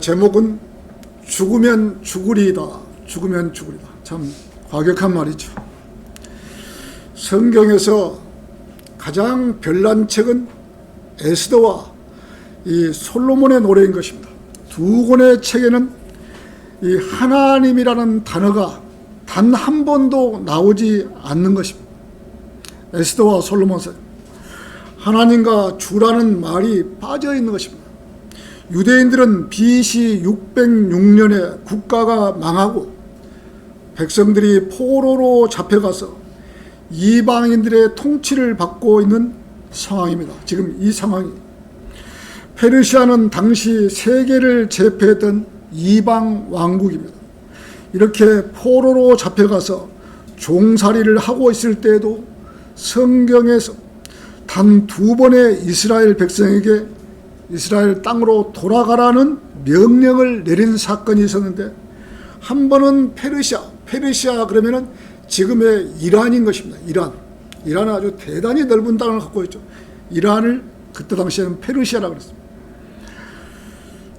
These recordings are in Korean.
제목은 죽으면 죽으리이다. 죽으면 죽으리다. 참 과격한 말이죠. 성경에서 가장 별난 책은 에스더와 이 솔로몬의 노래인 것입니다. 두 권의 책에는 이 하나님이라는 단어가 단 한 번도 나오지 않는 것입니다. 에스더와 솔로몬서 하나님과 주라는 말이 빠져 있는 것입니다. 유대인들은 BC 606년에 국가가 망하고 백성들이 포로로 잡혀가서 이방인들의 통치를 받고 있는 상황입니다. 지금 이 상황이 페르시아는 당시 세계를 제패했던 이방 왕국입니다. 이렇게 포로로 잡혀가서 종살이를 하고 있을 때에도 성경에서 단 두 번의 이스라엘 백성에게 이스라엘 땅으로 돌아가라는 명령을 내린 사건이 있었는데, 한 번은 페르시아 그러면은 지금의 이란인 것입니다. 이란은 아주 대단히 넓은 땅을 갖고 있죠. 이란을 그때 당시에는 페르시아라고 그랬습니다.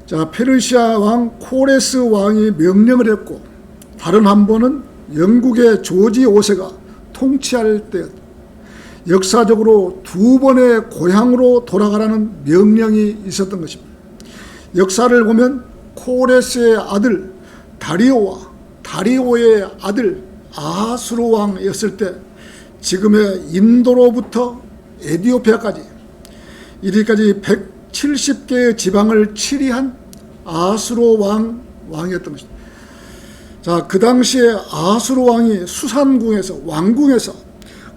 자, 페르시아 왕 코레스 왕이 명령을 했고, 다른 한 번은 영국의 조지 5세가 통치할 때 역사적으로 두 번의 고향으로 돌아가라는 명령이 있었던 것입니다. 역사를 보면 코레스의 아들 다리오의 아들 아하수르 왕이었을 때 지금의 인도로부터 에티오피아까지 이리까지 170개의 지방을 치리한 아하수르 왕이었던 것입니다. 자, 그 당시에 아하수르 왕이 수산궁에서 왕궁에서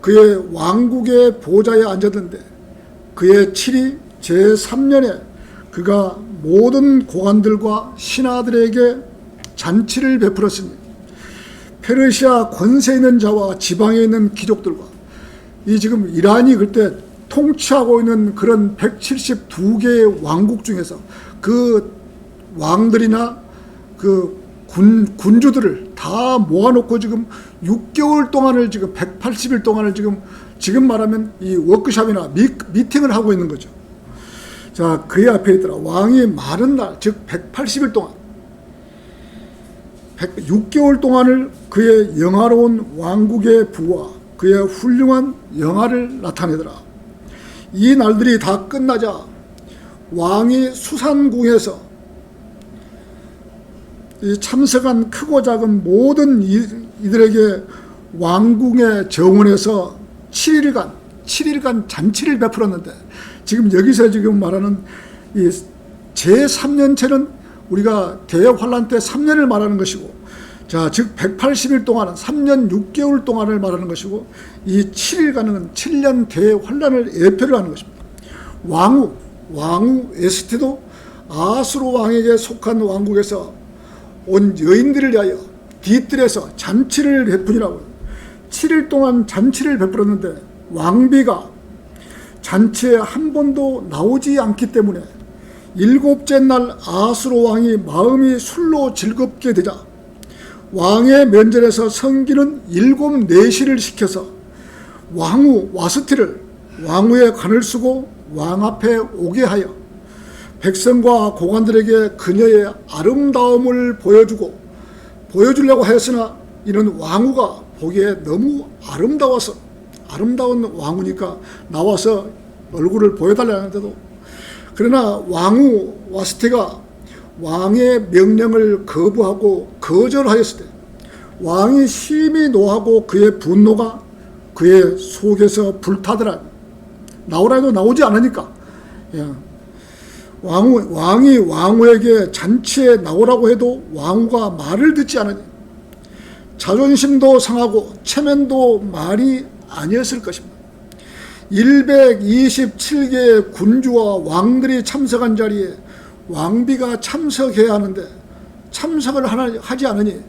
그의 왕국의 보좌에 앉았는데, 그의 7위 제3년에 그가 모든 고관들과 신하들에게 잔치를 베풀었으니 페르시아 권세 있는 자와 지방에 있는 귀족들과 이 지금 이란이 그때 통치하고 있는 그런 172개의 왕국 중에서 그 왕들이나 그 군주들을 다 모아놓고 지금 6개월 동안을 지금 180일 동안을 지금 말하면 이 워크숍이나 미팅을 하고 있는 거죠. 자, 그의 앞에 있더라. 왕이 마른 날, 즉 180일 동안 6개월 동안을 그의 영화로운 왕국의 부와 그의 훌륭한 영화를 나타내더라. 이 날들이 다 끝나자 왕이 수산궁에서 이 참석한 크고 작은 모든 이들에게 왕궁의 정원에서 7일간 잔치를 베풀었는데, 지금 여기서 지금 말하는 이 제3년째는 우리가 대환란 때 3년을 말하는 것이고, 자, 즉 180일 동안은 3년 6개월 동안을 말하는 것이고, 이 7일간은 7년 대환란을 예표를 하는 것입니다. 왕후 에스티도 아하수르 왕에게 속한 왕국에서 온 여인들을 위하여 뒤뜰에서 잔치를 베푸니라고 7일 동안 잔치를 베풀었는데, 왕비가 잔치에 한 번도 나오지 않기 때문에 7째 날 아하수르 왕이 마음이 술로 즐겁게 되자 왕의 면전에서 섬기는 7 내시를 시켜서 왕후 와스티를 왕후의 관을 쓰고 왕 앞에 오게 하여 백성과 고관들에게 그녀의 아름다움을 보여주려고 하였으나, 이는 왕후가 보기에 너무 아름다운 왕후니까 나와서 얼굴을 보여달라는데도, 그러나 왕후 와스티가 왕의 명령을 거부하고 거절하였을 때 왕이 심히 노하고 그의 분노가 그의 속에서 불타더라. 나오라 해도 나오지 않으니까. 왕이 왕후에게 잔치에 나오라고 해도 왕후가 말을 듣지 않으니 자존심도 상하고 체면도 말이 아니었을 것입니다. 127개의 군주와 왕들이 참석한 자리에 왕비가 참석해야 하는데 참석을 하지 않으니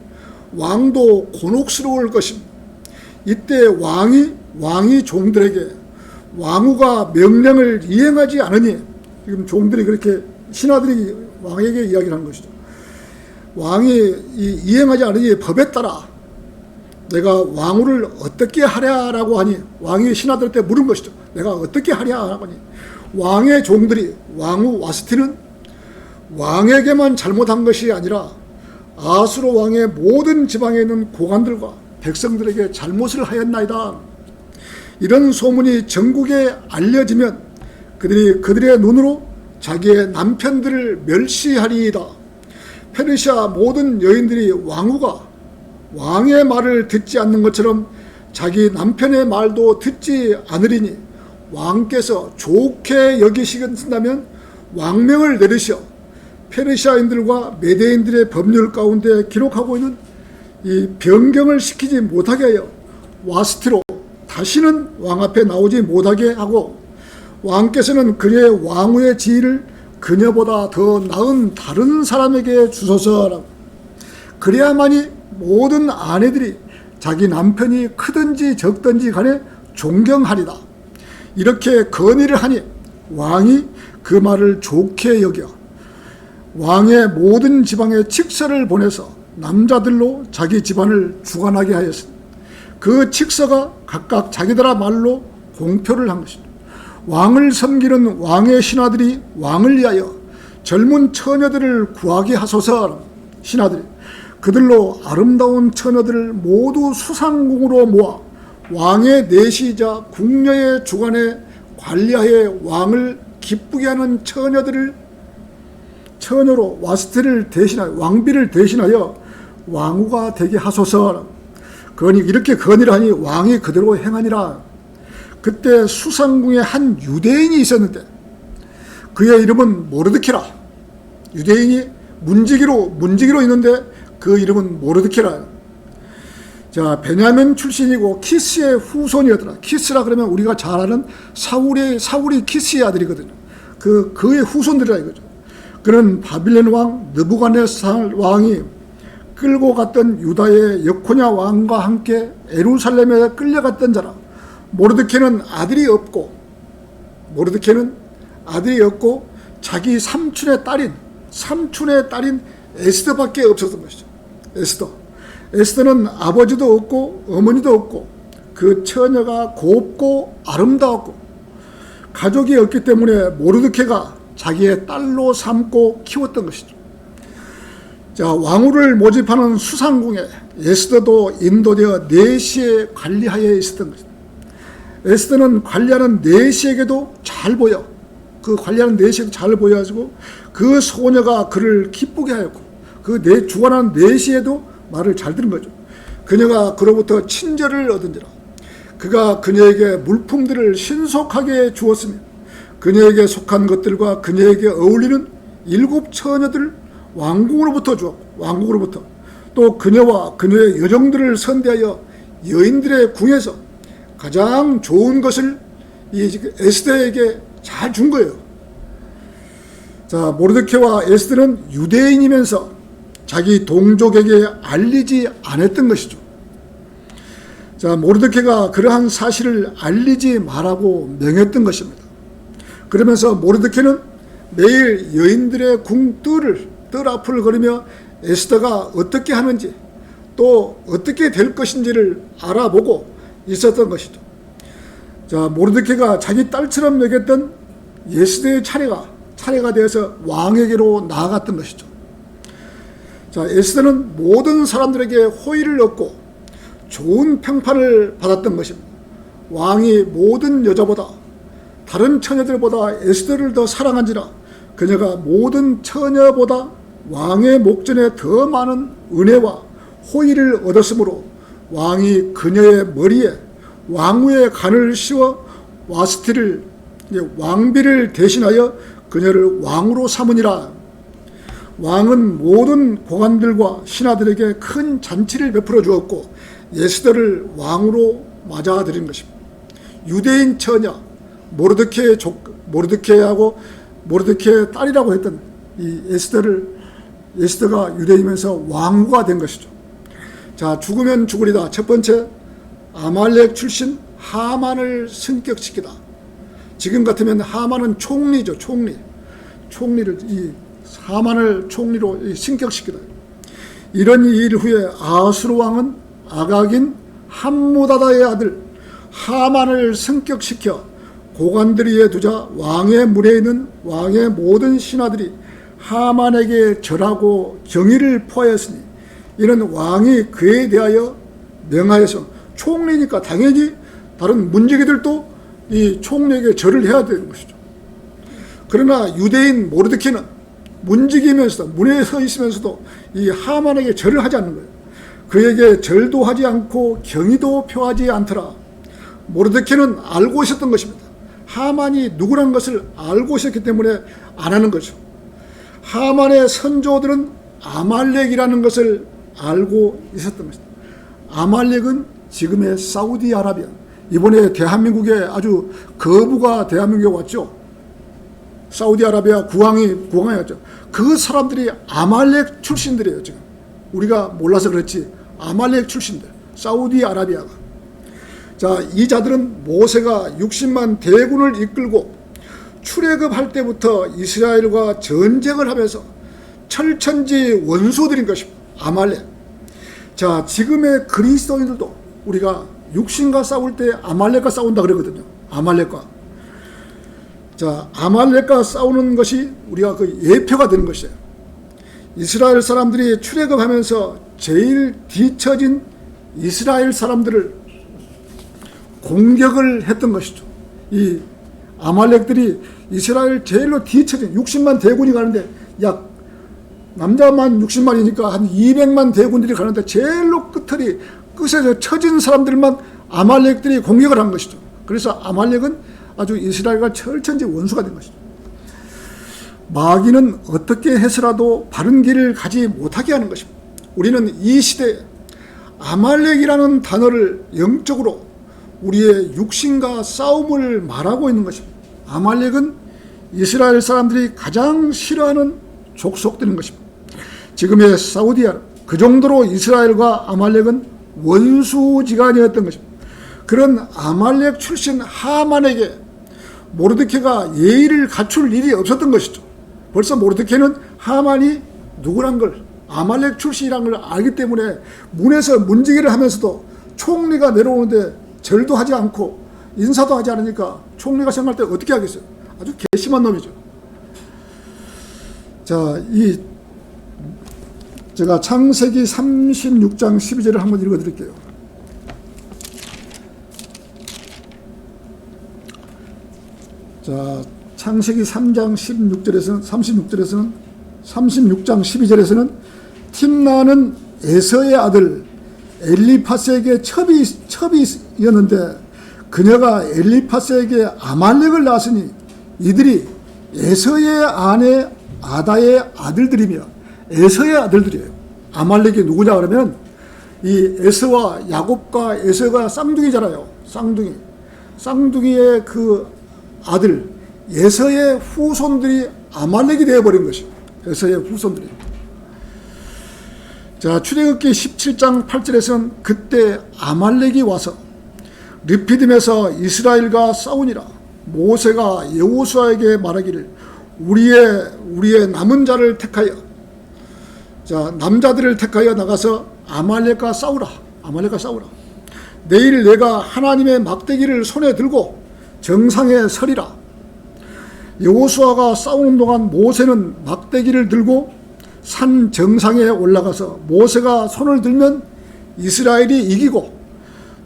왕도 곤혹스러울 것입니다. 이때 왕이 종들에게 왕후가 명령을 이행하지 않으니, 지금 종들이 그렇게 신하들이 왕에게 이야기를 하는 것이죠. 왕이 이행하지 않으니 법에 따라 내가 왕후를 어떻게 하랴라고 하니, 왕이 신하들한테 물은 것이죠. 내가 어떻게 하랴라고 하니, 왕의 종들이 왕후 와스티는 왕에게만 잘못한 것이 아니라 아수르 왕의 모든 지방에 있는 고관들과 백성들에게 잘못을 하였나이다. 이런 소문이 전국에 알려지면 그들의 눈으로 자기의 남편들을 멸시하리이다. 페르시아 모든 여인들이 왕의 말을 듣지 않는 것처럼 자기 남편의 말도 듣지 않으리니 왕께서 좋게 여기신다면 왕명을 내리시어 페르시아인들과 메대인들의 법률 가운데 기록하고 있는 이 변경을 시키지 못하게 하여 와스티로 다시는 왕 앞에 나오지 못하게 하고, 왕께서는 그녀의 왕후의 지위를 그녀보다 더 나은 다른 사람에게 주소서라고. 그래야만이 모든 아내들이 자기 남편이 크든지 적든지 간에 존경하리다. 이렇게 건의를 하니 왕이 그 말을 좋게 여겨 왕의 모든 지방에 칙서를 보내서 남자들로 자기 집안을 주관하게 하였습니다. 그 칙서가 각각 자기들의 말로 공표를 한 것입니다. 왕을 섬기는 왕의 신하들이 왕을 위하여 젊은 처녀들을 구하게 하소서. 신하들이 그들로 아름다운 처녀들을 모두 수상궁으로 모아 왕의 내시이자 궁녀의 주관에 관리하여 왕을 기쁘게 하는 처녀로 와스티를 대신하여 왕비를 대신하여 왕후가 되게 하소서. 이렇게 건의를 하니 왕이 그대로 행하니라. 그때 수상궁에 한 유대인이 있었는데 그의 이름은 모르드케라. 유대인이 문지기로 있는데 그 이름은 모르드케라. 자, 베냐민 출신이고 키스의 후손이었더라. 키스라 그러면 우리가 잘 아는 사울이 키스의 아들이거든요. 그의 후손들이라 이거죠. 그는 바빌론 왕 느부갓네살 왕이 끌고 갔던 유다의 여코냐 왕과 함께 예루살렘에 끌려갔던 자라. 모르드케는 아들이 없고 자기 삼촌의 딸인 에스더밖에 없었던 것이죠. 에스더는 아버지도 없고 어머니도 없고 그 처녀가 곱고 아름다웠고 가족이 없기 때문에 모르드케가 자기의 딸로 삼고 키웠던 것이죠. 자, 왕후를 모집하는 수상궁에 에스더도 인도되어 내시에 관리하여 있었던 것이다. 에스더는 관리하는 내시에게도 잘 보여. 가지고 그 소녀가 그를 기쁘게 하였고 주관하는 내시에도 말을 잘 들은 거죠. 그녀가 그로부터 친절을 얻은지라. 그가 그녀에게 물품들을 신속하게 주었으며 그녀에게 속한 것들과 그녀에게 어울리는 7 처녀들을 왕궁으로부터 주었고 또 그녀와 그녀의 여종들을 선대하여 여인들의 궁에서 가장 좋은 것을 에스더에게 잘 준 거예요. 자, 모르드케와 에스더는 유대인이면서 자기 동족에게 알리지 않았던 것이죠. 자, 모르드케가 그러한 사실을 알리지 말라고 명했던 것입니다. 그러면서 모르드케는 매일 여인들의 궁 뜰 앞을 걸으며 에스더가 어떻게 하는지 또 어떻게 될 것인지를 알아보고 있었던 것이죠. 자, 모르드케가 자기 딸처럼 여겼던 에스더의 차례가 되어서 왕에게로 나아갔던 것이죠. 자, 에스더는 모든 사람들에게 호의를 얻고 좋은 평판을 받았던 것입니다. 왕이 모든 여자보다 다른 처녀들보다 에스더를 더 사랑한지라 그녀가 모든 처녀보다 왕의 목전에 더 많은 은혜와 호의를 얻었으므로 왕이 그녀의 머리에 왕후의 관을 씌워 와스티를 왕비를 대신하여 그녀를 왕으로 삼으니라. 왕은 모든 고관들과 신하들에게 큰 잔치를 베풀어 주었고 에스더를 왕으로 맞아들인 것입니다. 유대인 처녀 모르드케하고 모르드케의 딸이라고 했던 이 에스더가 유대인이면서 왕후가 된 것이죠. 자, 죽으면 죽으리다. 첫 번째, 아말렉 출신 하만을 승격시키다. 지금 같으면 하만은 총리죠. 총리를 하만을 총리로 승격시키다. 이런 일 후에 아수르 왕은 아각인 함무다다의 아들 하만을 승격시켜 고관들 위에 두자 왕의 물에 있는 왕의 모든 신하들이 하만에게 절하고 정의를 포하였으니 이는 왕이 그에 대하여 명하여서, 총리니까 당연히 다른 문지기들도 이 총리에게 절을 해야 되는 것이죠. 그러나 유대인 모르드케는 문지기면서도, 문에 서 있으면서도 이 하만에게 절을 하지 않는 거예요. 그에게 절도 하지 않고 경의도 표하지 않더라. 모르드케는 알고 있었던 것입니다. 하만이 누구라는 것을 알고 있었기 때문에 안 하는 거죠. 하만의 선조들은 아말렉이라는 것을 알고 있었던 것입니다. 아말렉은 지금의 사우디아라비아, 이번에 대한민국에 아주 거부가 대한민국에 왔죠. 사우디아라비아 국왕이 왔죠. 그 사람들이 아말렉 출신들이에요. 지금 우리가 몰라서 그렇지 아말렉 출신들, 사우디아라비아가. 자, 이 자들은 모세가 60만 대군을 이끌고 출애굽할 때부터 이스라엘과 전쟁을 하면서 철천지 원수들인 것입니다. 아말렉. 자, 지금의 그리스도인들도 우리가 육신과 싸울 때 아말렉과 싸운다 그러거든요. 아말렉과. 자, 아말렉과 싸우는 것이 우리가 그 예표가 되는 것이에요. 이스라엘 사람들이 출애굽하면서 제일 뒤처진 이스라엘 사람들을 공격을 했던 것이죠. 이 아말렉들이 이스라엘 제일로 뒤처진 60만 대군이 가는데, 약 남자만 60만이니까 한 200만 대군들이 가는데 제일로 끝에서 처진 사람들만 아말렉들이 공격을 한 것이죠. 그래서 아말렉은 아주 이스라엘과 철천지 원수가 된 것이죠. 마귀는 어떻게 해서라도 바른 길을 가지 못하게 하는 것입니다. 우리는 이 시대에 아말렉이라는 단어를 영적으로 우리의 육신과 싸움을 말하고 있는 것입니다. 아말렉은 이스라엘 사람들이 가장 싫어하는 족속들인 것입니다. 지금의 사우디아라비아, 그 정도로 이스라엘과 아말렉은 원수지간이었던 것입니다. 그런 아말렉 출신 하만에게 모르드케가 예의를 갖출 일이 없었던 것이죠. 벌써 모르드케는 하만이 누구란 걸, 아말렉 출신이라는 걸 알기 때문에 문에서 문지기를 하면서도 총리가 내려오는데 절도 하지 않고 인사도 하지 않으니까 총리가 생각할 때 어떻게 하겠어요? 아주 괘씸한 놈이죠. 자, 제가 창세기 36장 12절을 한번 읽어드릴게요. 자, 창세기 3장 36장 12절에서는 팀나는 에서의 아들 엘리파스에게 첩이었는데 그녀가 엘리파스에게 아말렉을 낳았으니 이들이 에서의 아내 아다의 아들들이며, 에서의 아들들이에요. 아말렉이 누구냐 그러면 이 에서와 야곱과 에서가 쌍둥이잖아요. 쌍둥이의 그 아들 에서의 후손들이 아말렉이 되어버린 것이에요. 에서의 후손들이. 자, 출애굽기 17장 8절에서는 그때 아말렉이 와서 르피딤에서 이스라엘과 싸우니라. 모세가 여호수아에게 말하기를 우리의 남은 자를 택하여, 자, 남자들을 택하여 나가서 아말렉과 싸우라. 내일 내가 하나님의 막대기를 손에 들고 정상에 서리라. 여호수아가 싸우는 동안 모세는 막대기를 들고 산 정상에 올라가서 모세가 손을 들면 이스라엘이 이기고,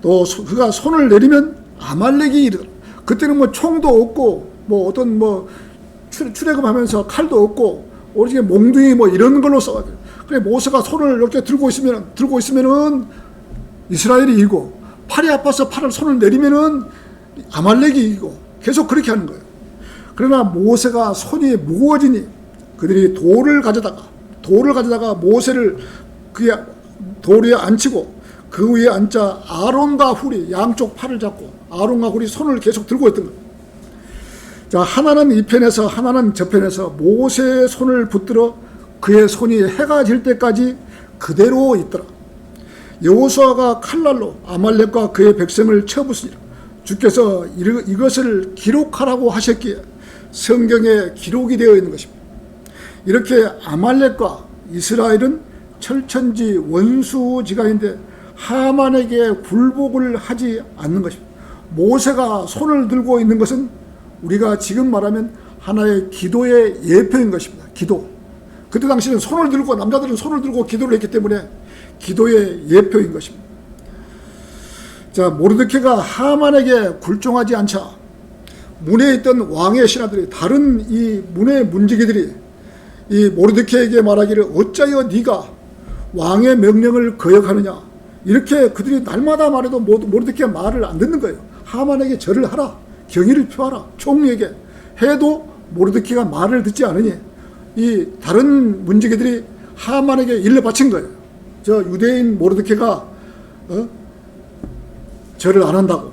또 그가 손을 내리면 아말렉이 이르더라. 그때는 뭐 총도 없고 뭐 어떤 출애굽하면서 칼도 없고 오로지 몽둥이 뭐 이런 걸로 싸워야 돼요. 그래 모세가 손을 이렇게 들고 있으면은 이스라엘이 이기고, 팔이 아파서 손을 내리면은 아말렉이 이기고, 계속 그렇게 하는 거예요. 그러나 모세가 손이 무거워지니 그들이 돌을 가져다가 모세를 그 돌 위에 앉히고 그 위에 앉자 아론과 훌이 양쪽 팔을 잡고 아론과 훌이 손을 계속 들고 있던 거예요. 자, 하나는 이 편에서 하나는 저 편에서 모세의 손을 붙들어 그의 손이 해가 질 때까지 그대로 있더라. 여호수아가 칼날로 아말렉과 그의 백성을 쳐부수니라. 주께서 이것을 기록하라고 하셨기에 성경에 기록이 되어 있는 것입니다. 이렇게 아말렉과 이스라엘은 철천지 원수지간인데 하만에게 굴복을 하지 않는 것입니다. 모세가 손을 들고 있는 것은 우리가 지금 말하면 하나의 기도의 예표인 것입니다. 기도. 그때 당시에는 손을 들고, 남자들은 손을 들고 기도를 했기 때문에 기도의 예표인 것입니다. 자, 모르드케가 하만에게 굴종하지 않자 문에 있던 왕의 신하들이, 다른 이 문의 문지기들이 이 모르드케에게 말하기를 어찌하여 네가 왕의 명령을 거역하느냐, 이렇게 그들이 날마다 말해도 모르드케가 말을 안 듣는 거예요. 하만에게 절을 하라, 경의를 표하라, 총리에게 해도 모르드케가 말을 듣지 않으니 이 다른 문지기들이 하만에게 일러 바친 거예요. 저 유대인 모르드케가 절을 안 한다고.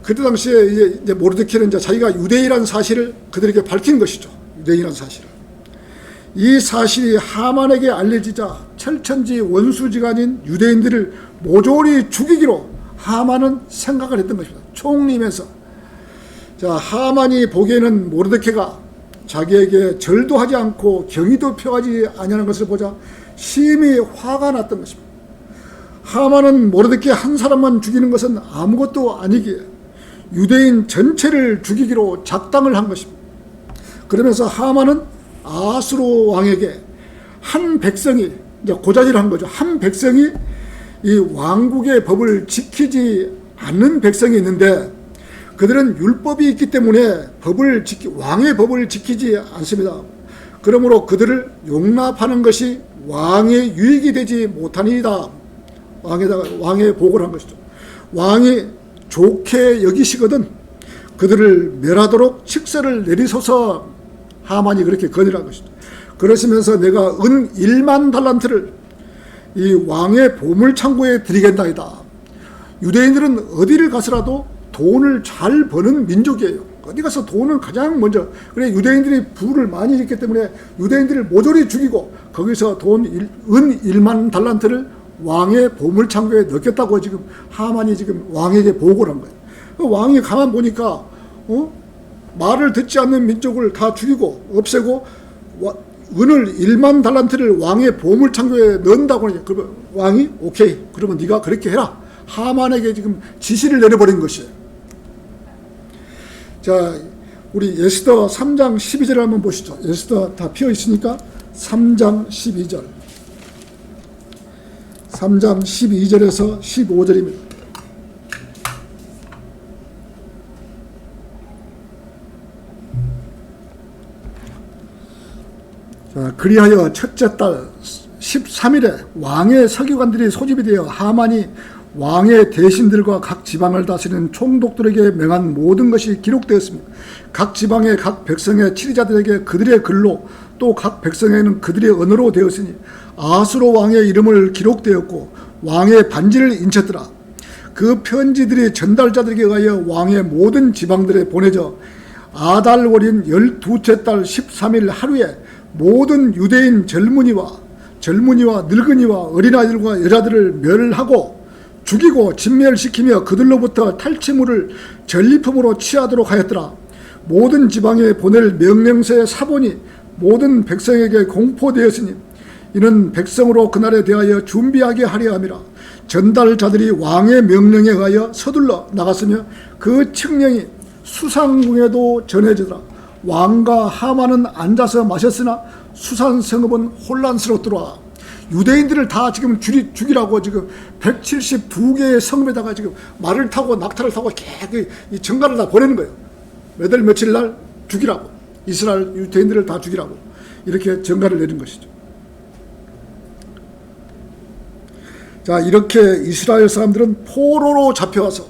그때 당시에 이제 모르드케는 이제 자기가 유대인이라는 사실을 그들에게 밝힌 것이죠. 유대인이라는 사실을. 이 사실이 하만에게 알려지자 철천지 원수지간인 유대인들을 모조리 죽이기로 하만은 생각을 했던 것입니다. 총리면서. 자, 하만이 보기에는 모르드케가 자기에게 절도 하지 않고 경의도 표하지 아니하는 것을 보자 심히 화가 났던 것입니다. 하만은 모르드케 한 사람만 죽이는 것은 아무것도 아니기에 유대인 전체를 죽이기로 작당을 한 것입니다. 그러면서 하만은 아수로 왕에게 한 백성이, 이제 고자질을 한 거죠. 한 백성이 이 왕국의 법을 지키지 않는 백성이 있는데 그들은 율법이 있기 때문에 왕의 법을 지키지 않습니다. 그러므로 그들을 용납하는 것이 왕의 유익이 되지 못하니이다. 왕의 보고를 한 것이죠. 왕이 좋게 여기시거든 그들을 멸하도록 칙서를 내리소서. 하만이 그렇게 건의한 것이죠. 그러시면서 내가 은 1만 달란트를 이 왕의 보물창고에 드리겠나이다. 유대인들은 어디를 가서라도 돈을 잘 버는 민족이에요. 어디 가서 돈을 가장 먼저, 그래 유대인들이 부를 많이 짓기 때문에 유대인들을 모조리 죽이고 거기서 은 1만 달란트를 왕의 보물창고에 넣겠다고 지금 하만이 지금 왕에게 보고를 한 거예요. 왕이 가만 보니까 말을 듣지 않는 민족을 다 죽이고 없애고 은을 1만 달란트를 왕의 보물창고에 넣는다고 하니까 그러면 왕이 오케이, 그러면 네가 그렇게 해라. 하만에게 지금 지시를 내려버린 것이에요. 자, 우리 에스더 3장 12절을 한번 보시죠. 에스더 다 피어 있으니까 3장 12절. 3장 12절에서 15절입니다. 자, 그리하여 첫째 달 13일에 왕의 서기관들이 소집이 되어 하만이 왕의 대신들과 각 지방을 다스리는 총독들에게 명한 모든 것이 기록되었습니다. 각 지방의 각 백성의 치리자들에게 그들의 글로 또 각 백성에는 그들의 언어로 되었으니 아수로 왕의 이름을 기록되었고 왕의 반지를 인쳤더라. 그 편지들이 전달자들에게 의하여 왕의 모든 지방들에 보내져 아달월인 12째 달 13일 하루에 모든 유대인 젊은이와 늙은이와 어린아이들과 여자들을 멸하고 죽이고 진멸시키며 그들로부터 탈취물을 전리품으로 취하도록 하였더라. 모든 지방에 보낼 명령서의 사본이 모든 백성에게 공포되었으니 이는 백성으로 그날에 대하여 준비하게 하려 함이라. 전달자들이 왕의 명령에 의하여 서둘러 나갔으며 그 칙령이 수상궁에도 전해지더라. 왕과 하만은 앉아서 마셨으나 수산 성읍은 혼란스럽더라. 유대인들을 다 지금 죽이라고 지금 172개의 성읍에다가 지금 말을 타고 낙타를 타고 이 정갈을 다 보내는 거예요. 몇월 며칠 날 죽이라고, 이스라엘 유대인들을 다 죽이라고 이렇게 정갈을 내린 것이죠. 자, 이렇게 이스라엘 사람들은 포로로 잡혀와서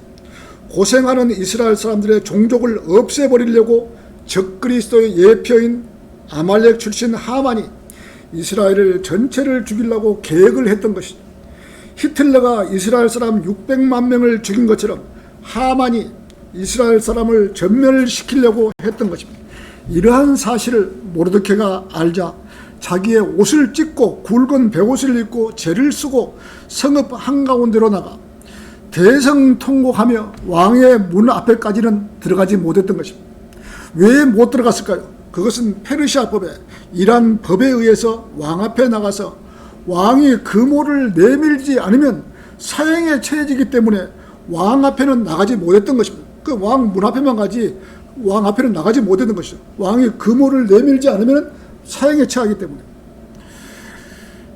고생하는 이스라엘 사람들의 종족을 없애버리려고 적그리스도의 예표인 아말렉 출신 하만이 이스라엘을 전체를 죽이려고 계획을 했던 것이죠. 히틀러가 이스라엘 사람 600만 명을 죽인 것처럼 하만이 이스라엘 사람을 전멸시키려고 했던 것입니다. 이러한 사실을 모르드케가 알자 자기의 옷을 찢고 굵은 베옷을 입고 재를 쓰고 성읍 한가운데로 나가 대성통곡하며 왕의 문 앞에까지는 들어가지 못했던 것입니다. 왜 못 들어갔을까요? 그것은 페르시아법에 이란 법에 의해서 왕 앞에 나가서 왕이 금오를 내밀지 않으면 사형에 처해지기 때문에 왕 앞에는 나가지 못했던 것입니다. 그 왕 문 앞에만 가지 왕 앞에는 나가지 못했던 것이죠. 왕이 금호를 내밀지 않으면 사형에 처하기 때문에.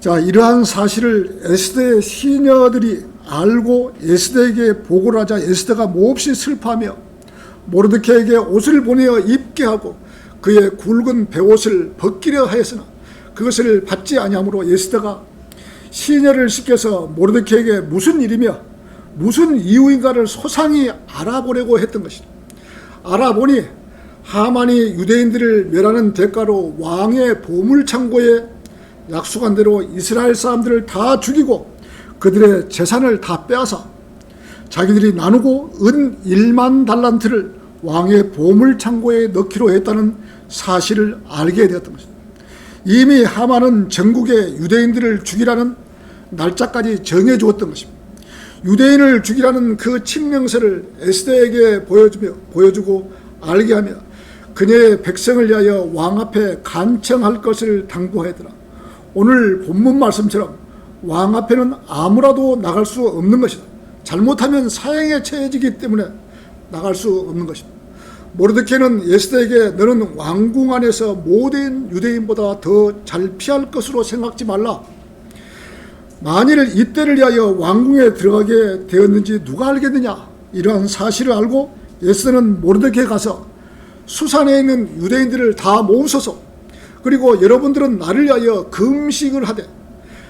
자, 이러한 사실을 에스더의 시녀들이 알고 에스더에게 보고를 하자 에스더가 몹시 슬퍼하며 모르드케에게 옷을 보내어 입게 하고 그의 굵은 베옷을 벗기려 하였으나 그것을 받지 아니하므로 에스더가 시녀를 시켜서 모르드케에게 무슨 일이며 무슨 이유인가를 소상히 알아보려고 했던 것이다. 알아보니 하만이 유대인들을 멸하는 대가로 왕의 보물창고에 약속한 대로 이스라엘 사람들을 다 죽이고 그들의 재산을 다 빼앗아 자기들이 나누고 은 1만 달란트를 왕의 보물창고에 넣기로 했다는 사실을 알게 되었던 것입니다. 이미 하만은 전국의 유대인들을 죽이라는 날짜까지 정해주었던 것입니다. 유대인을 죽이라는 그 칙명서를 에스더에게 보여주고 알게 하며 그녀의 백성을 위하여 왕 앞에 간청할 것을 당부하더라. 오늘 본문 말씀처럼 왕 앞에는 아무라도 나갈 수 없는 것이다. 잘못하면 사형에 처해지기 때문에 나갈 수 없는 것입니다. 모르드케는 에스더에게 너는 왕궁 안에서 모든 유대인보다 더 잘 피할 것으로 생각지 말라. 만일 이때를 위하여 왕궁에 들어가게 되었는지 누가 알겠느냐. 이러한 사실을 알고 에스더는 모르드케에 가서 수산에 있는 유대인들을 다 모으소서. 그리고 여러분들은 나를 위하여 금식을 하되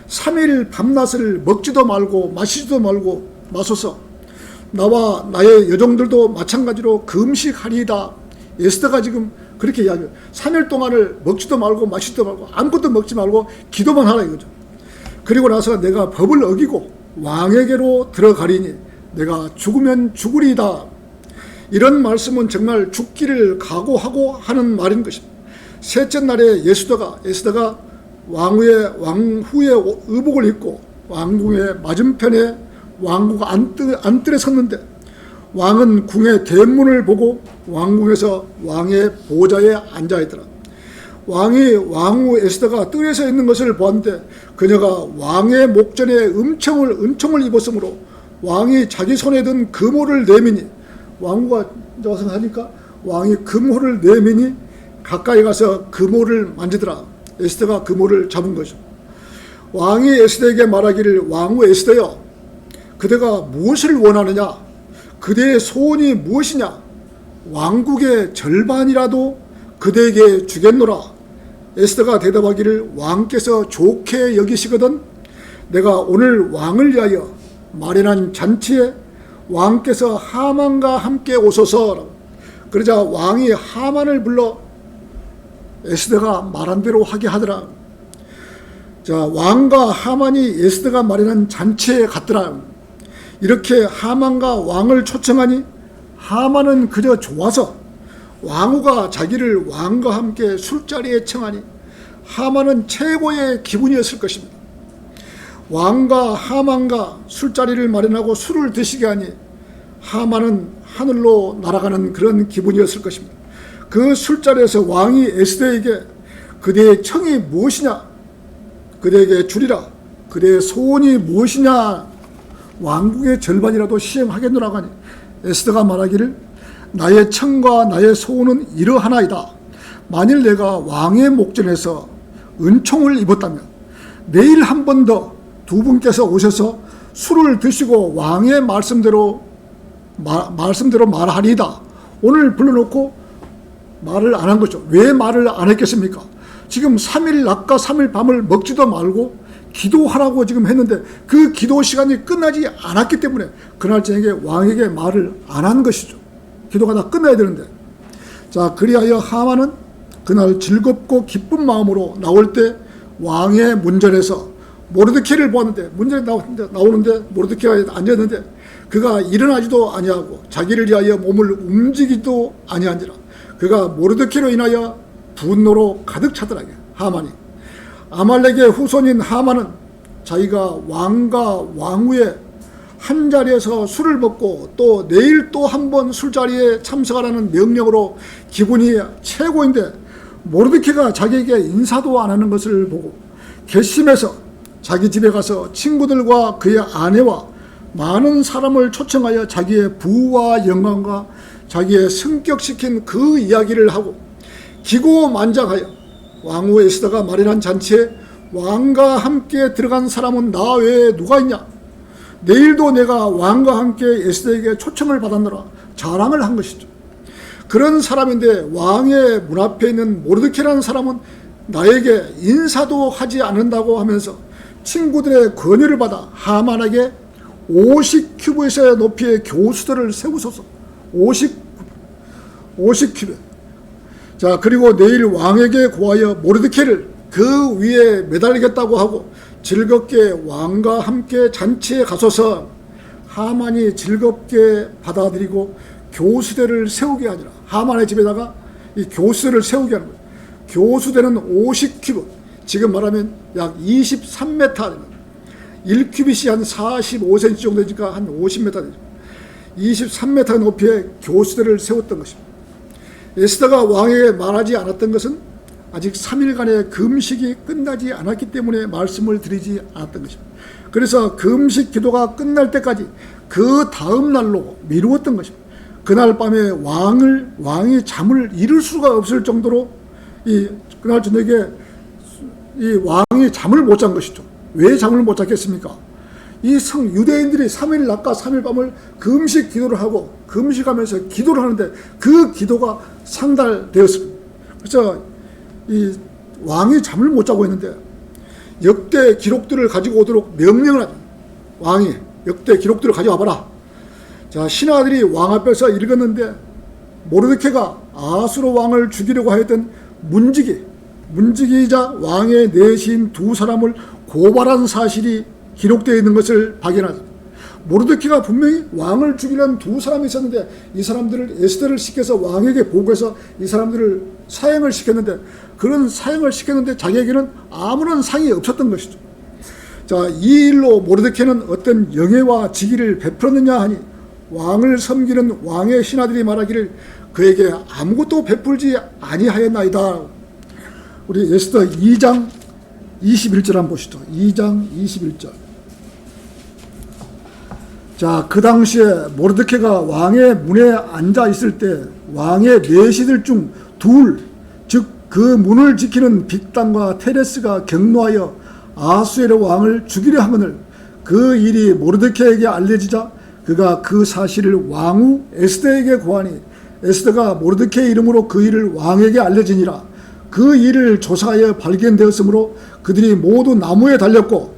3일 밤낮을 먹지도 말고 마시지도 말고 마소서. 나와 나의 여종들도 마찬가지로 금식하리이다. 에스더가 지금 그렇게 이야기해요. 3일 동안을 먹지도 말고 마시지도 말고 아무것도 먹지 말고 기도만 하라 이거죠. 그리고 나서 내가 법을 어기고 왕에게로 들어가리니 내가 죽으면 죽으리이다. 이런 말씀은 정말 죽기를 각오하고 하는 말인 것입니다. 셋째 날에 에스더가 왕후의 의복을 입고 왕궁의 맞은편에 왕궁 안뜰에 섰는데 왕은 궁의 대문을 보고 왕궁에서 왕의 보좌에 앉아있더라. 왕이 왕후 에스더가 뜰에 서 있는 것을 보았는데 그녀가 왕의 목전에 은총을 입었으므로 왕이 자기 손에 든 금호를 내미니 왕후가 와서 하니까 왕이 금호를 내미니 가까이 가서 금호를 만지더라. 에스더가 금호를 잡은 거죠. 왕이 에스더에게 말하기를 왕후 에스더여 그대가 무엇을 원하느냐 그대의 소원이 무엇이냐 왕국의 절반이라도 그대에게 주겠노라. 에스더가 대답하기를 왕께서 좋게 여기시거든 내가 오늘 왕을 위하여 마련한 잔치에 왕께서 하만과 함께 오소서. 그러자 왕이 하만을 불러 에스더가 말한 대로 하게 하더라. 자, 왕과 하만이 에스더가 마련한 잔치에 갔더라. 이렇게 하만과 왕을 초청하니 하만은 그저 좋아서 왕후가 자기를 왕과 함께 술자리에 청하니 하만은 최고의 기분이었을 것입니다. 왕과 하만과 술자리를 마련하고 술을 드시게 하니 하만은 하늘로 날아가는 그런 기분이었을 것입니다. 그 술자리에서 왕이 에스더에게 그대의 청이 무엇이냐 그대에게 주리라. 그대의 소원이 무엇이냐 왕국의 절반이라도 시행하겠노라고 하니 에스더가 말하기를 나의 청과 나의 소원은 이러하나이다. 만일 내가 왕의 목전에서 은총을 입었다면 내일 한 번 더 두 분께서 오셔서 술을 드시고 왕의 말씀대로 말하리이다. 오늘 불러놓고 말을 안 한 거죠. 왜 말을 안 했겠습니까? 지금 3일 낮과 3일 밤을 먹지도 말고 기도하라고 지금 했는데 그 기도 시간이 끝나지 않았기 때문에 그날 저녁에 왕에게 말을 안 한 것이죠. 기도가 다 끝나야 되는데. 자, 그리하여 하만은 그날 즐겁고 기쁜 마음으로 나올 때 왕의 문전에서 모르드케를 보았는데 문전에 나오는데 모르드케가 앉았는데 그가 일어나지도 아니하고 자기를 위하여 몸을 움직이지도 아니한지라. 그가 모르드케로 인하여 분노로 가득 차더라. 하만이. 아말렉의 후손인 하만은 자기가 왕과 왕후의 한 자리에서 술을 먹고 또 내일 또 한 번 술자리에 참석하라는 명령으로 기분이 최고인데 모르드케가 자기에게 인사도 안 하는 것을 보고 괘씸해서 자기 집에 가서 친구들과 그의 아내와 많은 사람을 초청하여 자기의 부와 영광과 자기의 승격시킨 그 이야기를 하고 기고만장하여 왕후 에스더가 마련한 잔치에 왕과 함께 들어간 사람은 나 외에 누가 있냐? 내일도 내가 왕과 함께 에스더에게 초청을 받았노라 자랑을 한 것이죠. 그런 사람인데 왕의 문 앞에 있는 모르드케라는 사람은 나에게 인사도 하지 않는다고 하면서 친구들의 권유를 받아 하만에게 50큐브에서의 높이의 교수들을 세우소서. 50큐브. 자, 그리고 내일 왕에게 구하여 모르드케를 그 위에 매달리겠다고 하고 즐겁게 왕과 함께 잔치에 가소서. 하만이 즐겁게 받아들이고 교수대를 세우게 하니라. 하만의 집에다가 이 교수대를 세우게 하는 거예요. 교수대는 50큐브, 지금 말하면 약 23m, 1큐빗이 한 45cm 정도 되니까 한 50m 되죠. 23m 높이의 교수대를 세웠던 것입니다. 에스더가 왕에게 말하지 않았던 것은 아직 3일간의 금식이 끝나지 않았기 때문에 말씀을 드리지 않았던 것입니다. 그래서 금식 기도가 끝날 때까지 그 다음 날로 미루었던 것입니다. 그날 밤에 왕이 잠을 이룰 수가 없을 정도로 그날 저녁에 이 왕이 잠을 못 잔 것이죠. 왜 잠을 못 잤겠습니까? 이 유대인들이 3일 낮과 3일 밤을 금식 기도를 하고 금식하면서 기도를 하는데 그 기도가 상달되었습니다. 그래서 이 왕이 잠을 못 자고 있는데 역대 기록들을 가지고 오도록 명령을 하죠. 왕이 역대 기록들을 가져와봐라. 자, 신하들이 왕 앞에서 읽었는데 모르드케가 아수르 왕을 죽이려고 하였던 문지기이자 왕의 내신 두 사람을 고발한 사실이 기록되어 있는 것을 발견하죠. 모르드케가 분명히 왕을 죽이려는 두 사람이 있었는데 이 사람들을 에스더를 시켜서 왕에게 보고해서 이 사람들을 사형을 시켰는데 그런 사형을 시켰는데 자기에게는 아무런 상이 없었던 것이죠. 자, 이 일로 모르드케는 어떤 영예와 직위를 베풀었느냐 하니 왕을 섬기는 왕의 신하들이 말하기를 그에게 아무것도 베풀지 아니하였나이다. 우리 에스더 2장 21절 한번 보시죠. 2장 21절. 자, 그 당시에 모르드케가 왕의 문에 앉아 있을 때 왕의 내시들 중 둘, 즉 그 문을 지키는 빅단과 테레스가 경노하여 아수에르 왕을 죽이려 하거늘 그 일이 모르드케에게 알려지자 그가 그 사실을 왕후 에스더에게 고하니 에스더가 모르드케 이름으로 그 일을 왕에게 알려지니라. 그 일을 조사하여 발견되었으므로 그들이 모두 나무에 달렸고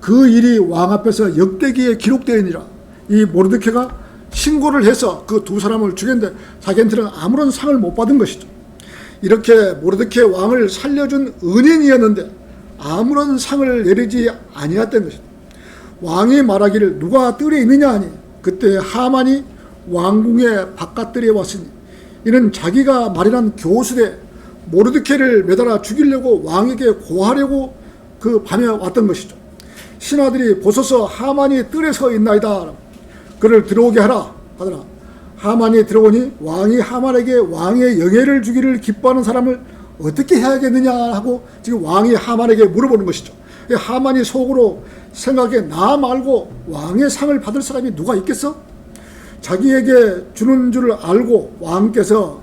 그 일이 왕 앞에서 역대기에 기록되어있니라. 이 모르드케가 신고를 해서 그 두 사람을 죽였는데 자기한테는 아무런 상을 못 받은 것이죠. 이렇게 모르드케 왕을 살려준 은인이었는데 아무런 상을 내리지 아니했던 것이다. 왕이 말하기를 누가 뜰에 있느냐 하니 그때 하만이 왕궁의 바깥뜰에 왔으니 이는 자기가 마련한 교수대 모르드케를 매달아 죽이려고 왕에게 고하려고 그 밤에 왔던 것이죠. 신하들이 보소서 하만이 뜰에 서 있나이다. 그를 들어오게 하라 하더라. 하만이 들어오니 왕이 하만에게 왕의 영예를 주기를 기뻐하는 사람을 어떻게 해야겠느냐 하고 지금 왕이 하만에게 물어보는 것이죠. 하만이 속으로 생각해 나 말고 왕의 상을 받을 사람이 누가 있겠어? 자기에게 주는 줄을 알고 왕께서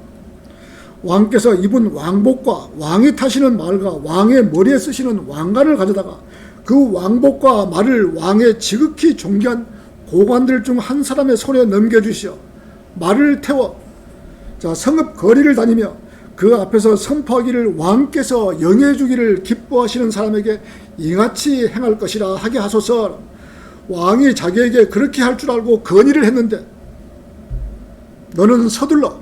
입은 왕복과 왕이 타시는 말과 왕의 머리에 쓰시는 왕관을 가져다가 그 왕복과 말을 왕의 지극히 존귀한 고관들 중 한 사람의 손에 넘겨주시어 말을 태워 성읍 거리를 다니며 그 앞에서 선포하기를 왕께서 영예 주기를 기뻐하시는 사람에게 이같이 행할 것이라 하게 하소서. 왕이 자기에게 그렇게 할 줄 알고 건의를 했는데 너는 서둘러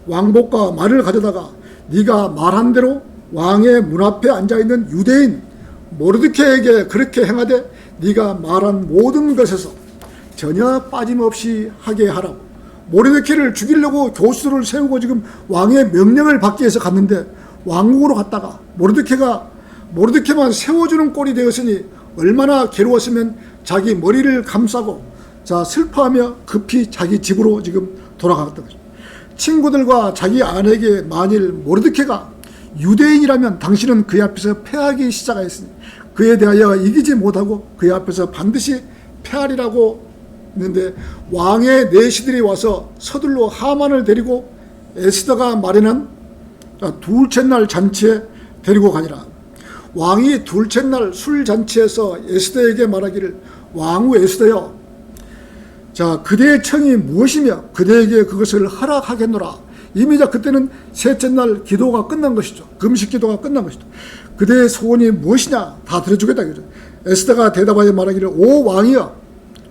왕복과 말을 가져다가 네가 말한 대로 왕의 문 앞에 앉아있는 유대인 모르드케에게 그렇게 행하되 네가 말한 모든 것에서 전혀 빠짐없이 하게 하라고. 모르드케를 죽이려고 교수를 세우고 지금 왕의 명령을 받기 위해서 갔는데 왕국으로 갔다가 모르드케만 세워주는 꼴이 되었으니 얼마나 괴로웠으면 자기 머리를 감싸고 슬퍼하며 급히 자기 집으로 지금 돌아갔던 거죠. 친구들과 자기 아내에게 만일 모르드케가 유대인이라면 당신은 그의 앞에서 패하기 시작하였으니 그에 대하여 이기지 못하고 그의 앞에서 반드시 패하리라고 있는데 왕의 내시들이 와서 서둘러 하만을 데리고 에스더가 마련한 둘째 날 잔치에 데리고 가니라. 왕이 둘째 날 술 잔치에서 에스더에게 말하기를 왕후 에스더여, 자 그대의 청이 무엇이며 그대에게 그것을 허락하겠노라. 이미 그때는 셋째 날 기도가 끝난 것이죠. 금식 기도가 끝난 것이죠. 그대의 소원이 무엇이냐 다 들어주겠다. 에스더가 대답하여 말하기를 오 왕이여,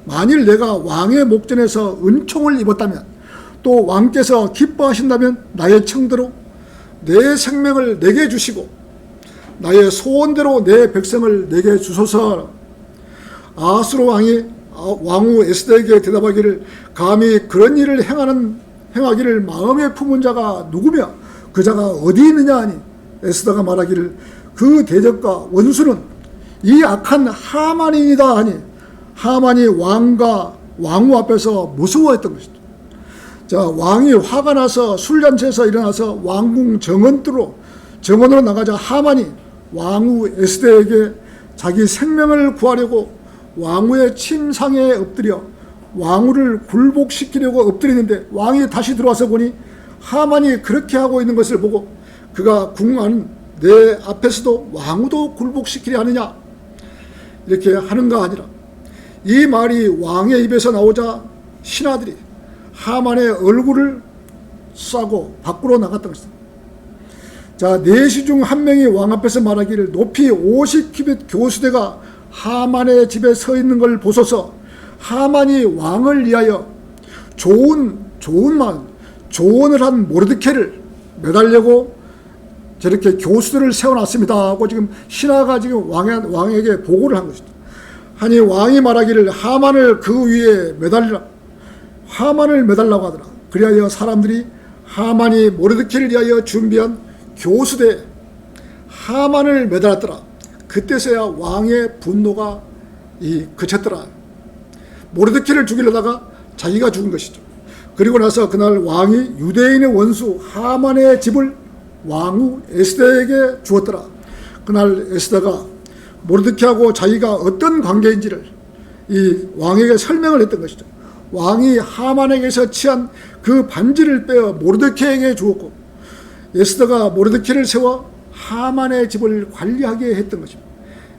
만일 내가 왕의 목전에서 은총을 입었다면 또 왕께서 기뻐하신다면 나의 청대로 내 생명을 내게 주시고 나의 소원대로 내 백성을 내게 주소서. 아수르 왕이 왕후 에스더에게 대답하기를 감히 그런 일을 행하기를 마음에 품은 자가 누구며 그 자가 어디 있느냐 하니 에스더가 말하기를 그 대적과 원수는 이 악한 하만이다 하니 하만이 왕과 왕후 앞에서 무서워했던 것이다. 자 왕이 화가 나서 술잔치에서 일어나서 왕궁 정원으로 나가자 하만이 왕후 에스더에게 자기 생명을 구하려고 왕후의 침상에 엎드려 왕후를 굴복시키려고 엎드리는데 왕이 다시 들어와서 보니 하만이 그렇게 하고 있는 것을 보고 그가 궁하는 내 앞에서도 왕후도 굴복시키려 하느냐 이렇게 하는가 아니라. 이 말이 왕의 입에서 나오자 신하들이 하만의 얼굴을 싸고 밖으로 나갔던 것입니다. 자, 내시 중 한 명이 왕 앞에서 말하기를 높이 50규빗 교수대가 하만의 집에 서 있는 걸 보소서. 하만이 왕을 위하여 조언을 한 모르드케를 매달려고 저렇게 교수들을 세워놨습니다 하고 지금 신하가 지금 왕에게 보고를 한 것이죠. 하니 왕이 말하기를 하만을 그 위에 매달리라. 하만을 매달라고 하더라. 그리하여 사람들이 하만이 모르드케를 위하여 준비한 교수대에 하만을 매달았더라. 그때서야 왕의 분노가 그쳤더라. 모르드케를 죽이려다가 자기가 죽은 것이죠. 그리고 나서 그날 왕이 유대인의 원수 하만의 집을 왕후 에스더에게 주었더라. 그날 에스더가 모르드케하고 자기가 어떤 관계인지를 이 왕에게 설명을 했던 것이죠. 왕이 하만에게서 취한 그 반지를 빼어 모르드케에게 주었고 에스더가 모르드케를 세워 하만의 집을 관리하게 했던 것입니다.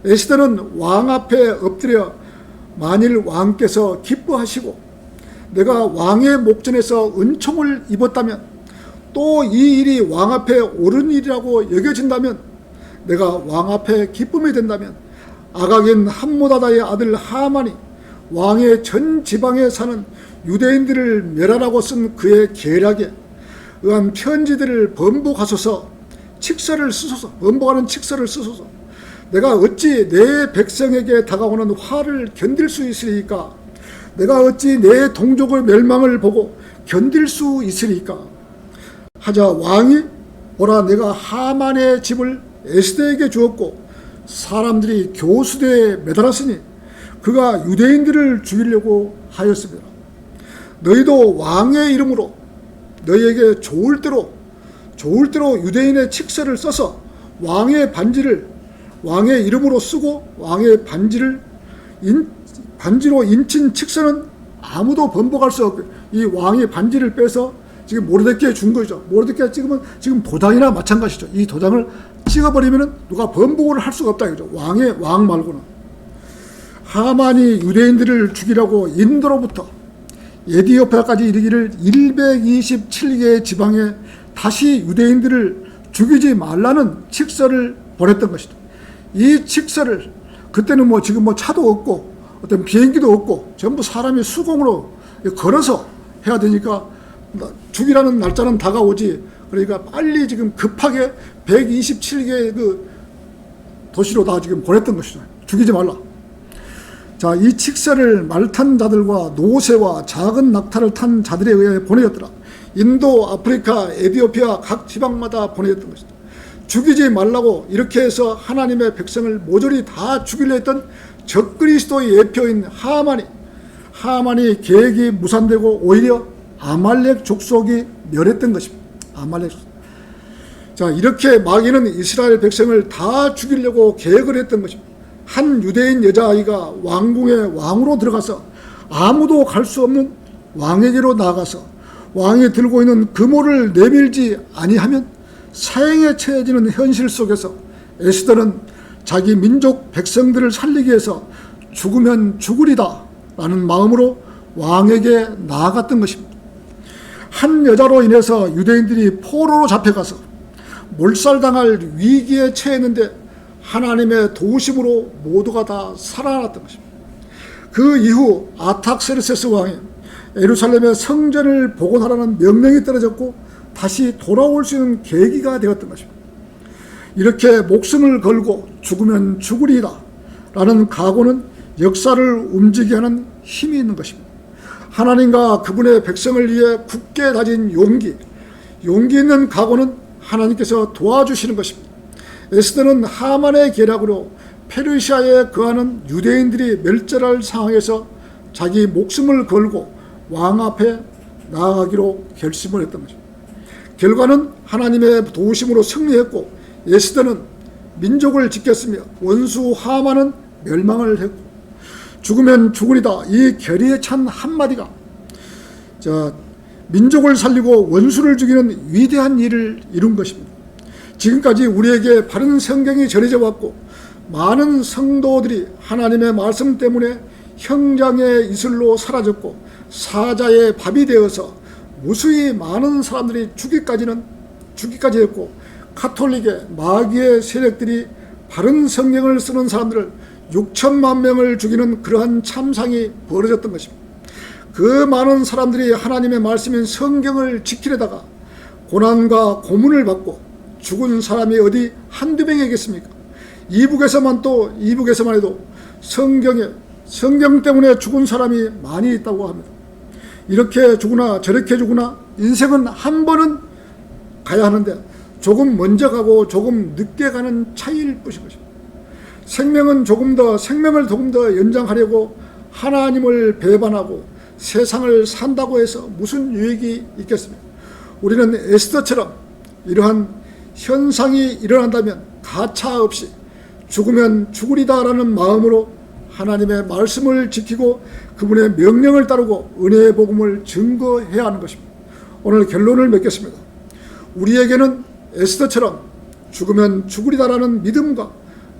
에스더는 왕 앞에 엎드려 만일 왕께서 기뻐하시고 내가 왕의 목전에서 은총을 입었다면 또 이 일이 왕 앞에 옳은 일이라고 여겨진다면 내가 왕 앞에 기쁨이 된다면 아각인 함모다다의 아들 하만이 왕의 전 지방에 사는 유대인들을 멸하라고 쓴 그의 계략에 의한 편지들을 번복하소서. 번복하는 칙서를 쓰소서. 내가 어찌 내 백성에게 다가오는 화를 견딜 수 있으리까? 내가 어찌 내 동족의 멸망을 보고 견딜 수 있으리까? 하자 왕이 보라, 내가 하만의 집을 에스더에게 주었고 사람들이 교수대에 매달았으니 그가 유대인들을 죽이려고 하였습니다. 너희도 왕의 이름으로 너희에게 좋을 대로 유대인의 칙서를 써서 왕의 이름으로 쓰고 왕의 반지로 인친 칙서는 아무도 번복할 수 없게 이 왕의 반지를 빼서 지금 모르드케에 준 거죠. 모르드케에 찍으면 지금 도장이나 마찬가지죠. 이 도장을 찍어버리면 누가 번복을 할 수가 없다 이거죠. 왕 말고는. 하만이 유대인들을 죽이라고 인도로부터 에디오피아까지 이르기를 127개의 지방에 다시 유대인들을 죽이지 말라는 칙서를 보냈던 것이다. 이 칙서를 그때는 지금 차도 없고 어떤 비행기도 없고 전부 사람이 수공으로 걸어서 해야 되니까 죽이라는 날짜는 다가오지. 그러니까 빨리 지금 급하게 127개의 그 도시로 다 지금 보냈던 것이죠. 죽이지 말라. 자, 이 칙서를 말 탄 자들과 노새와 작은 낙타를 탄 자들에 의해 보내었더라. 인도, 아프리카, 에디오피아 각 지방마다 보내었던 것이다. 죽이지 말라고 이렇게 해서 하나님의 백성을 모조리 다 죽이려 했던 적그리스도의 예표인 하만이 계획이 무산되고 오히려 아말렉 족속이 멸했던 것입니다. 아말렉 족속. 자, 이렇게 마귀는 이스라엘 백성을 다 죽이려고 계획을 했던 것입니다. 한 유대인 여자아이가 왕궁에 왕으로 들어가서 아무도 갈 수 없는 왕에게로 나아가서 왕이 들고 있는 금오를 내밀지 아니하면 사형에 처해지는 현실 속에서 에스더는 자기 민족 백성들을 살리기 위해서 죽으면 죽으리다 라는 마음으로 왕에게 나아갔던 것입니다. 한 여자로 인해서 유대인들이 포로로 잡혀가서 몰살당할 위기에 처했는데 하나님의 도우심으로 모두가 다 살아났던 것입니다. 그 이후 아탁세르세스 왕이 예루살렘의 성전을 복원하라는 명령이 떨어졌고 다시 돌아올 수 있는 계기가 되었던 것입니다. 이렇게 목숨을 걸고 죽으면 죽으리다 라는 각오는 역사를 움직이게 하는 힘이 있는 것입니다. 하나님과 그분의 백성을 위해 굳게 다진 용기 있는 각오는 하나님께서 도와주시는 것입니다. 에스더는 하만의 계략으로 페르시아에 거하는 유대인들이 멸절할 상황에서 자기 목숨을 걸고 왕 앞에 나아가기로 결심을 했던 것입니다. 결과는 하나님의 도우심으로 승리했고 에스더는 민족을 지켰으며 원수 하만은 멸망을 했고 죽으면 죽으리다 이 결의에 찬 한마디가 민족을 살리고 원수를 죽이는 위대한 일을 이룬 것입니다. 지금까지 우리에게 바른 성경이 전해져 왔고 많은 성도들이 하나님의 말씀 때문에 형장의 이슬로 사라졌고 사자의 밥이 되어서 무수히 많은 사람들이 죽기까지 했고 카톨릭의 마귀의 세력들이 바른 성경을 쓰는 사람들을 6천만 명을 죽이는 그러한 참상이 벌어졌던 것입니다. 그 많은 사람들이 하나님의 말씀인 성경을 지키려다가 고난과 고문을 받고 죽은 사람이 어디 한두 명이겠습니까? 이북에서만 해도 성경 때문에 죽은 사람이 많이 있다고 합니다. 이렇게 죽으나 저렇게 죽으나 인생은 한 번은 가야 하는데 조금 먼저 가고 조금 늦게 가는 차이일 뿐인 것입니다. 생명을 조금 더 연장하려고 하나님을 배반하고 세상을 산다고 해서 무슨 유익이 있겠습니까? 우리는 에스더처럼 이러한 현상이 일어난다면 가차없이 죽으면 죽으리다라는 마음으로 하나님의 말씀을 지키고 그분의 명령을 따르고 은혜의 복음을 증거해야 하는 것입니다. 오늘 결론을 맺겠습니다. 우리에게는 에스더처럼 죽으면 죽으리다라는 믿음과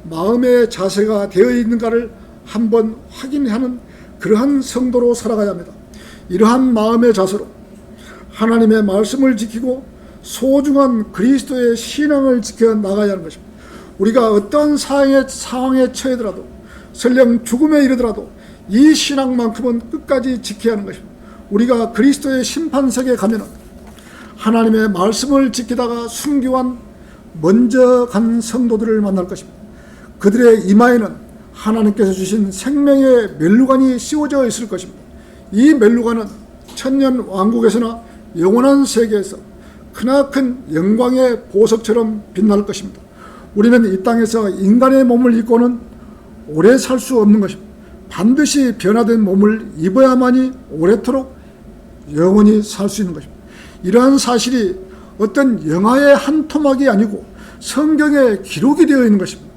마음의 자세가 되어 있는가를 한번 확인하는 그러한 성도로 살아가야 합니다. 이러한 마음의 자세로 하나님의 말씀을 지키고 소중한 그리스도의 신앙을 지켜 나가야 하는 것입니다. 우리가 어떤 상황에 처해더라도 설령 죽음에 이르더라도 이 신앙만큼은 끝까지 지켜야 하는 것입니다. 우리가 그리스도의 심판석에 가면 하나님의 말씀을 지키다가 순교한 먼저 간 성도들을 만날 것입니다. 그들의 이마에는 하나님께서 주신 생명의 멸루관이 씌워져 있을 것입니다. 이 멸루관은 천년 왕국에서나 영원한 세계에서 크나큰 영광의 보석처럼 빛날 것입니다. 우리는 이 땅에서 인간의 몸을 입고는 오래 살 수 없는 것입니다. 반드시 변화된 몸을 입어야만이 오래도록 영원히 살 수 있는 것입니다. 이러한 사실이 어떤 영화의 한 토막이 아니고 성경에 기록이 되어 있는 것입니다.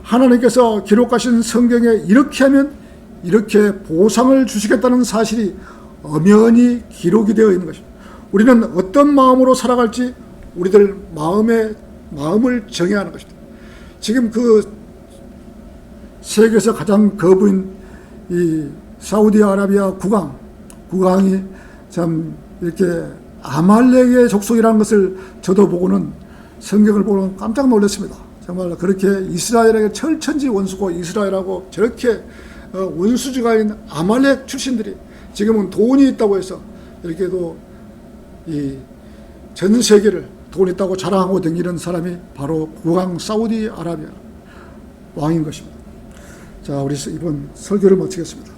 하나님께서 기록하신 성경에 이렇게 하면 이렇게 보상을 주시겠다는 사실이 엄연히 기록이 되어 있는 것입니다. 우리는 어떤 마음으로 살아갈지 우리들 마음을 정해야 하는 것입니다. 지금 그 세계에서 가장 거부인 이 사우디아라비아 국왕이 참 이렇게 아말렉의 족속이라는 것을 저도 보고는 성경을 보고 깜짝 놀랐습니다. 정말 그렇게 이스라엘에게 철천지 원수고 이스라엘하고 저렇게 원수지가인 아말렉 출신들이 지금은 돈이 있다고 해서 이렇게도 이 전 세계를 돈 있다고 자랑하고 다니는 사람이 바로 국왕 사우디아라비아 왕인 것입니다. 자, 우리 이번 설교를 마치겠습니다.